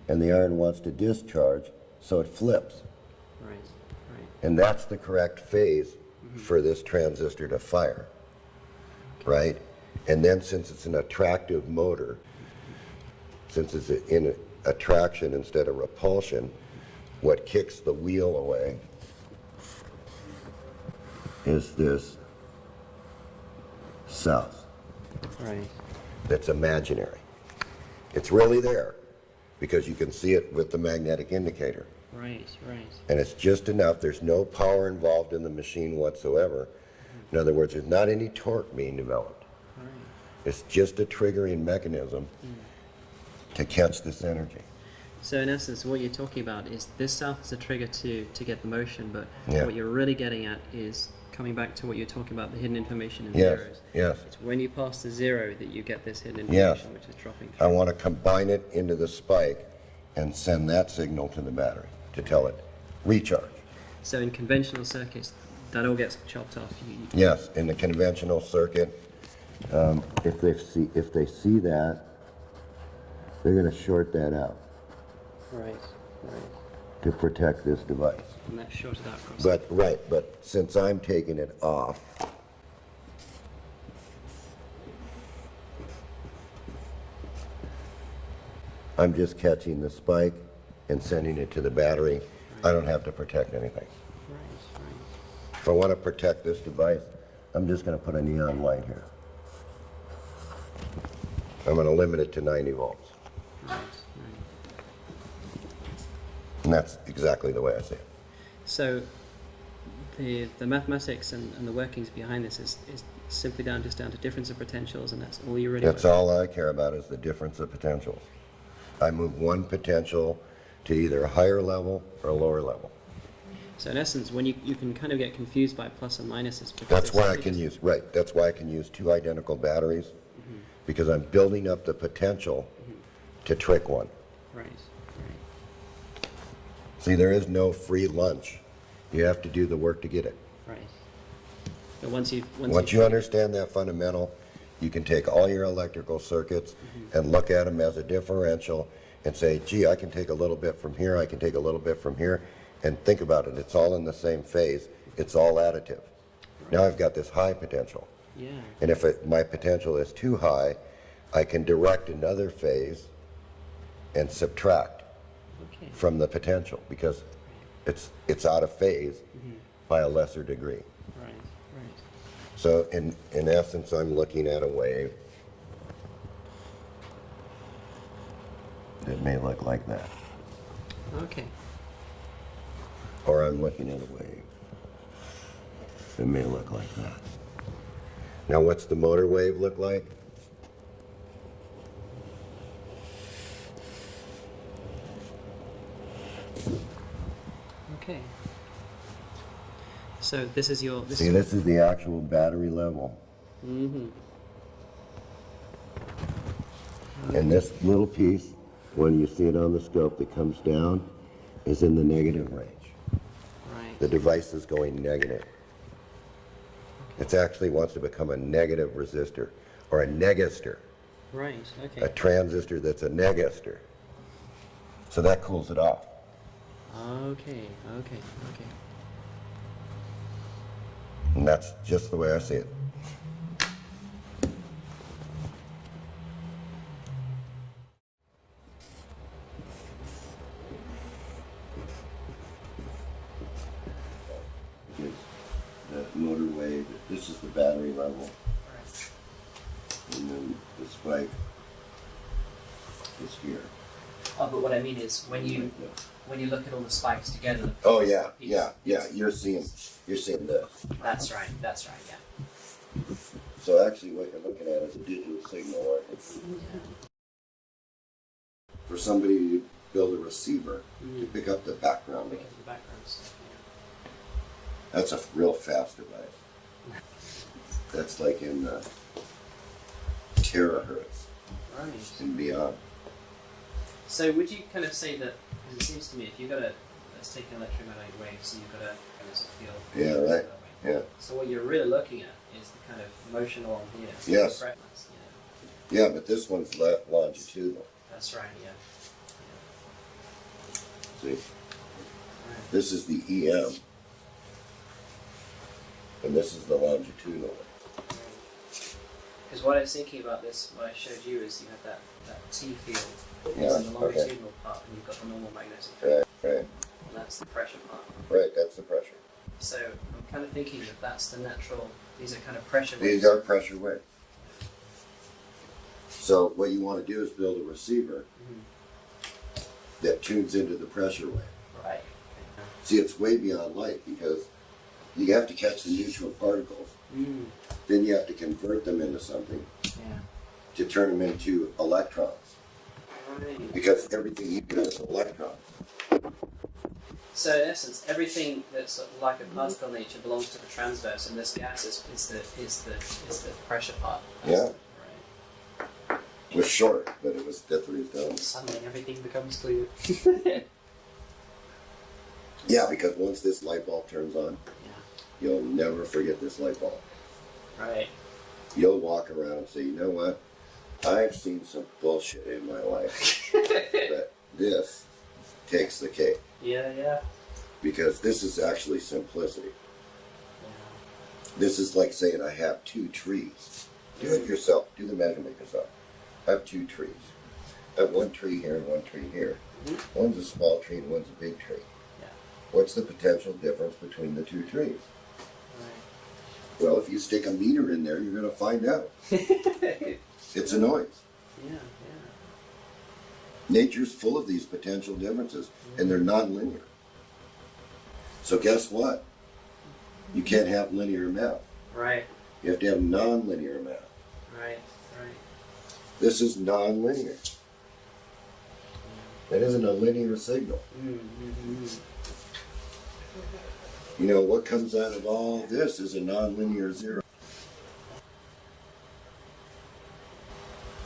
And the iron wants to discharge, so it flips. Right. Right. And that's the correct phase for this transistor to fire, right? And then since it's an attractive motor, since it's in attraction instead of repulsion, what kicks the wheel away is this south Right. that's imaginary. It's really there because you can see it with the magnetic indicator. Right. Right. And it's just enough. There's no power involved in the machine whatsoever. In other words, there's not any torque being developed. Right. It's just a triggering mechanism to catch this energy. So in essence, what you're talking about is this south is a trigger to get the motion, but Yeah. what you're really getting at is coming back to what you're talking about, the hidden information in Yes, zeros. yes. It's when you pass the zero that you get this hidden Yes. information, which is dropping I through. want to combine it into the spike and send that signal to the battery to tell it, recharge. So in conventional circuits, that all gets chopped off. Yes, in the conventional circuit, if they see that, they're going to short that out Right. Right. to protect this device. And that's shorted out across. But since I'm taking it off, I'm just catching the spike and sending it to the battery. I don't have to protect anything. Right. Right. If I want to protect this device, I'm just going to put a neon light here. I'm going to limit it to 90 volts. Right. And that's exactly the way I see it. So the mathematics and the workings behind this is simply just down to difference of potentials, and that's all you really That's all I care about is the difference of potentials. I move one potential to either a higher level or a lower level. So in essence, when you can kind of get confused by plus and minuses. Because That's they're why I simply can just- use, right, that's why I can use two identical batteries, because I'm building up the potential to trick one. Right. See, there is no free lunch. You have to do the work to get it. Right. But once Once you understand that fundamental, you can take all your electrical circuits and look at them as a differential and say, gee, I can take a little bit from here, I can take a little bit from here, and think about it. It's all in the same phase. It's all additive. Now I've got this high potential. Yeah. And if my potential is too high, I can direct another phase and subtract Okay. from the potential because it's out of phase by a lesser degree. Right. So in essence, I'm looking at a wave that may look like that. Okay. Or I'm looking at a wave that may look like that. Now what's the motor wave look like? Okay. So this is your. See, this is the actual battery level. Mm-hmm. And this little piece, when you see it on the scope that comes down, is in the negative range. Right. The device is going negative. It actually wants to become a negative resistor, or a negistor, Right. a Okay. transistor that's a negistor. So that cools it off. Okay. And that's just the way I see it. The motor wave, this is the battery level. And then the spike is here. Oh, but what I mean is when you look at all the spikes together. Oh yeah, yeah. You're seeing this. That's right. Yeah. So actually, what you're looking at is a digital signal. For somebody to build a receiver to pick up the background, Because of the background stuff. that's a real fast device. That's like in terahertz Right. and beyond. So would you kind of say that? Because it seems to me, if you've got let's take an electromagnetic wave, so you've got a kind of field. Yeah, right. Yeah. So what you're really looking at is the kind of motion along here. So Yes. the frequency, Yeah, but this one's longitudinal. That's right. Yeah. See, Right. this is the EM, and this is the longitudinal. Because what I was thinking about this, what I showed you, is you have that T field. Yeah, It's in the okay. longitudinal part, and you've got the normal magnetic field, Right. and that's the pressure part. Right, that's the pressure. So I'm kind of thinking that that's the natural. These are kind of pressure waves. These are pressure waves. So what you want to do is build a receiver that tunes into the pressure wave. Right. See, it's way beyond light because you have to catch the neutral particles. Mm. Then you have to convert them into something Yeah. to turn them into electrons. Right. Because everything you get is electrons. So in essence, everything that's sort of like a particle nature belongs to the transverse, and this gas is the pressure part. Yeah. Right. It was short, but it was that's what he's done. Suddenly everything becomes clear. Yeah, because once this light bulb turns on, Yeah. you'll never forget this light bulb. Right. You'll walk around and say, you know what? I've seen some bullshit in my life, but this takes the cake Yeah. because this is actually simplicity. Yeah. This is like saying I have two trees. Do it yourself. Do the measurement yourself. I have two trees. I have one tree here and one tree here. Mm-hmm. One's a small tree and one's a big tree. Yeah. What's the potential difference between the two trees? Right. Well, if you stick a meter in there, you're going to find out. It's a noise. yeah. Nature's full of these potential differences, and they're nonlinear. So guess what? You can't have linear math. Right, You have to have nonlinear math. right. This is nonlinear. That isn't a linear signal. You know, what comes out of all this is a nonlinear zero.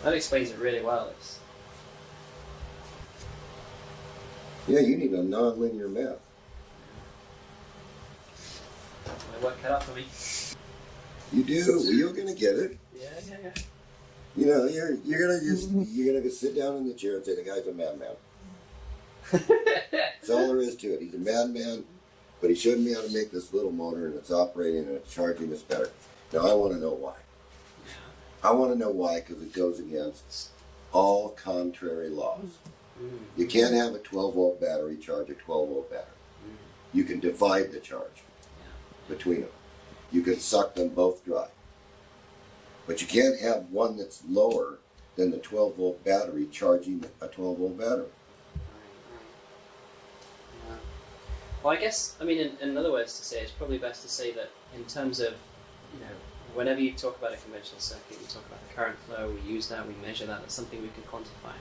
That explains it really well. Yeah, you need a nonlinear math. My work cut out for me. You do. Well, you're gonna get it. Yeah. You know, you're gonna sit down in the chair and say the guy's a madman. That's all there is to it. He's a madman, but he showed me how to make this little motor, and it's operating and it's charging us better. Now I want to know why. I want to know why, because it goes against all contrary laws. You can't have a 12-volt battery charge a 12-volt battery. You can divide the charge between them. You can suck them both dry. But you can't have one that's lower than the 12-volt battery charging a 12-volt battery. Yeah. Well, I guess, I mean, in other words to say, it's probably best to say that in terms of, you know, whenever you talk about a conventional circuit, we talk about the current flow, we use that, we measure that, that's something we can quantify.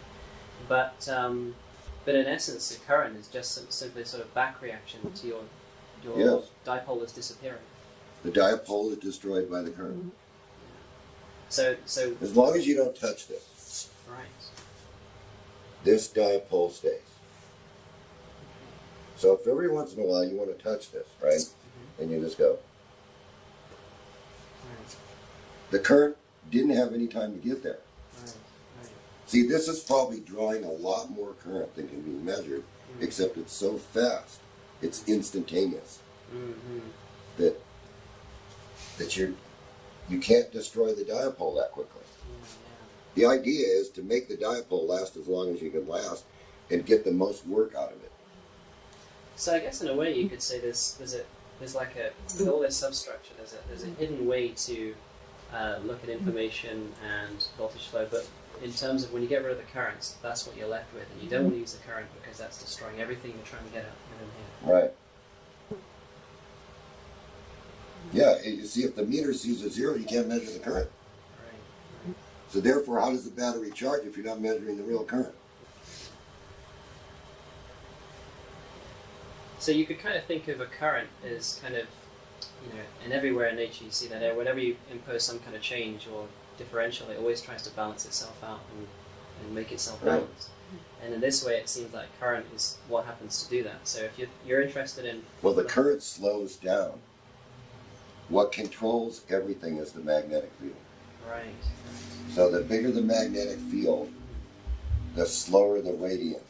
But in essence, the current is just simply a sort of back reaction to your Yes. dipole is disappearing. The dipole is destroyed by the current. So As long as you don't touch this, right. this dipole stays. So if every once in a while you want to touch this, right, and you just go, Right. the current didn't have any time to get there. Right. See, this is probably drawing a lot more current than can be measured, except it's so fast, it's instantaneous, that you can't destroy the dipole that quickly. The idea is to make the dipole last as long as you can last and get the most work out of it. So I guess in a way you could say there's like with all this substructure, there's a hidden way to look at information and voltage flow, but in terms of when you get rid of the currents, that's what you're left with, and you don't want to use the current because that's destroying everything you're trying to get at in here. Right. Yeah, you see, if the meter sees a zero, you can't measure the current. Right. So therefore, how does the battery charge if you're not measuring the real current? So you could kind of think of a current as kind of, you know, and everywhere in nature you see that whenever you impose some kind of change or differential, it always tries to balance itself out and make itself balance. And in this way, it seems like current is what happens to do that. So if you're interested in... Well, the current slows down. What controls everything is the magnetic field. Right. So the bigger the magnetic field, the slower the radiant.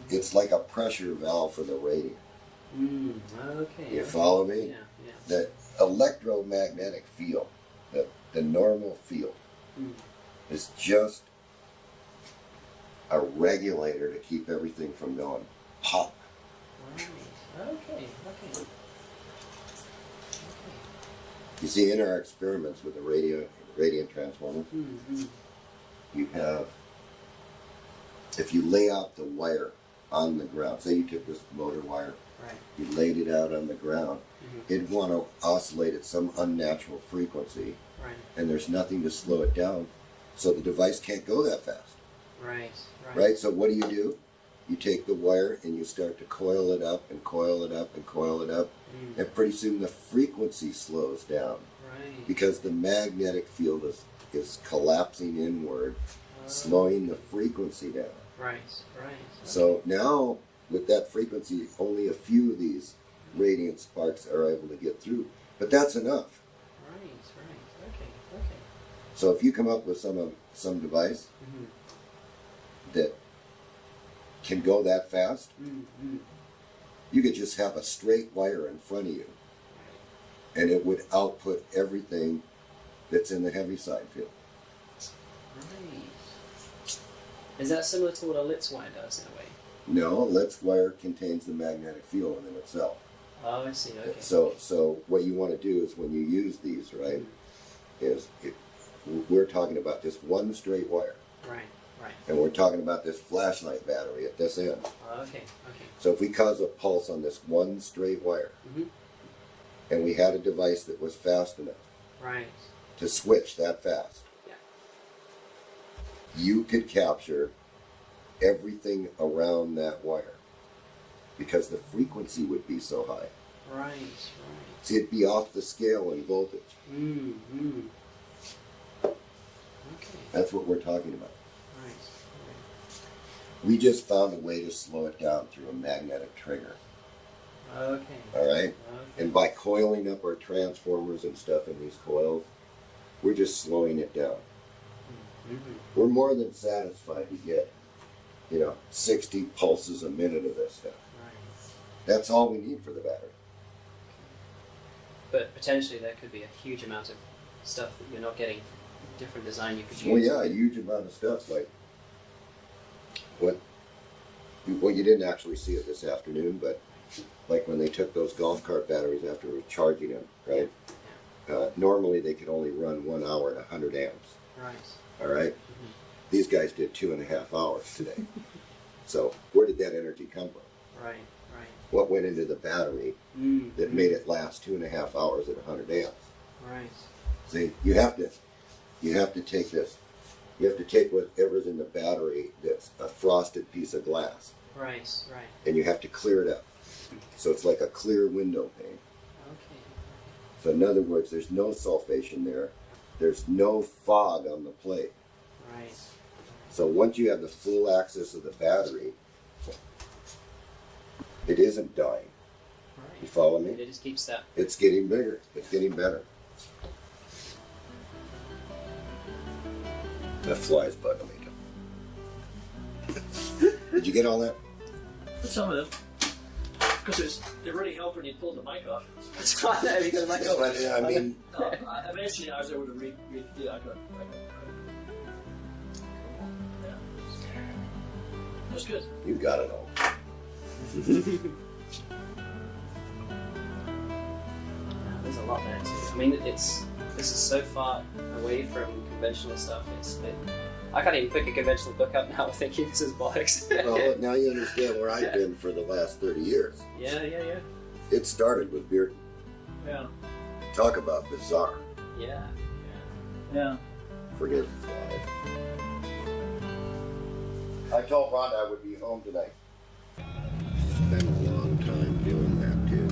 It's like a pressure valve for the radiant. Okay. You follow me? Yeah. The electromagnetic field, the normal field, is just a regulator to keep everything from going pop. Right. Okay. You see, in our experiments with the radiant transformers, you have, if you lay out the wire on the ground, say you took this motor wire, Right. you laid it out on the ground, it'd want to oscillate at some unnatural frequency, Right. and there's nothing to slow it down, so the device can't go that fast. Right? So what do? You take the wire and you start to coil it up and coil it up and coil it up, and pretty soon the frequency slows down Right. because the magnetic field is collapsing inward, slowing the frequency down. Right. So now, with that frequency, only a few of these radiant sparks are able to get through, but that's enough. Right. Okay. So if you come up with some device that can go that fast, you could just have a straight wire in front of you, and it would output everything that's in the heavy side field. Right. Is that similar to what a Litz wire does in a way? No, a Litz wire contains the magnetic field in itself. Oh, I see. Okay. So what you want to do is when you use these, right, we're talking about just one straight wire. Right, right. And we're talking about this flashlight battery at this end. Okay, okay. So if we cause a pulse on this one straight wire, and we had a device that was fast enough Right. to switch that fast, Yeah. you could capture everything around that wire because the frequency would be so high. Right, right. See, it'd be off the scale in voltage. Mm-hmm. Okay. That's what we're talking about. Right, We just found a way to slow it down through a magnetic trigger. right. Okay. All right? Okay. And by coiling up our transformers and stuff in these coils, we're just slowing it down. Mm-hmm. We're more than satisfied to get, 60 pulses a minute of this stuff. Right. That's all we need for the battery. But potentially there could be a huge amount of stuff that you're not getting, different design you could use. Well, yeah, a huge amount of stuff like well, you didn't actually see it this afternoon, but like when they took those golf cart batteries after charging them, right? Normally they could only run 1 hour at 100 amps. Right. All right? These guys did 2.5 hours today. So where did that energy come from? Right, right. What went into the battery that made it last 2.5 hours at 100 amps? Right. See, you have to take this. You have to take whatever's in the battery that's a frosted piece of glass, Right, right. and you have to clear it up. So it's like a clear window pane. Okay. So in other words, there's no sulfation there. There's no fog on the plate. Right. So once you have the full access of the battery, it isn't dying. You Right. follow me? It just keeps that. It's getting bigger. It's getting better. That fly's bugging me. Did you get all that? Some of them. Because it really helped when you pulled the mic off. It's fine there because my No, but, I mean, Eventually I was able to read yeah, I got it. Yeah. That's good. you got it all. There's a lot there too. I mean, this is so far away from conventional stuff. I can't even pick a conventional book up now thinking this is bollocks. Well, now you understand where I've been for the last 30 years. Yeah. It started with beer. Yeah. Talk about bizarre. Yeah. Yeah. Forget the fly. I told Rhonda I would be home tonight. Spent a long time doing that too.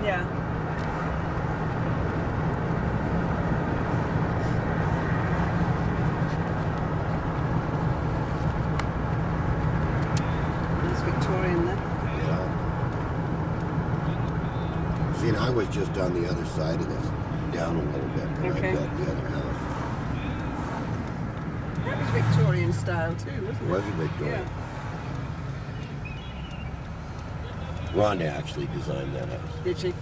Yeah. There's Victorian there. Yeah. See, and I was just on the other side of this, down a little bit when Okay. I built the other house. That was Victorian style too, wasn't it? Was it Victorian? Rhonda actually designed that house. Did she? Mhm.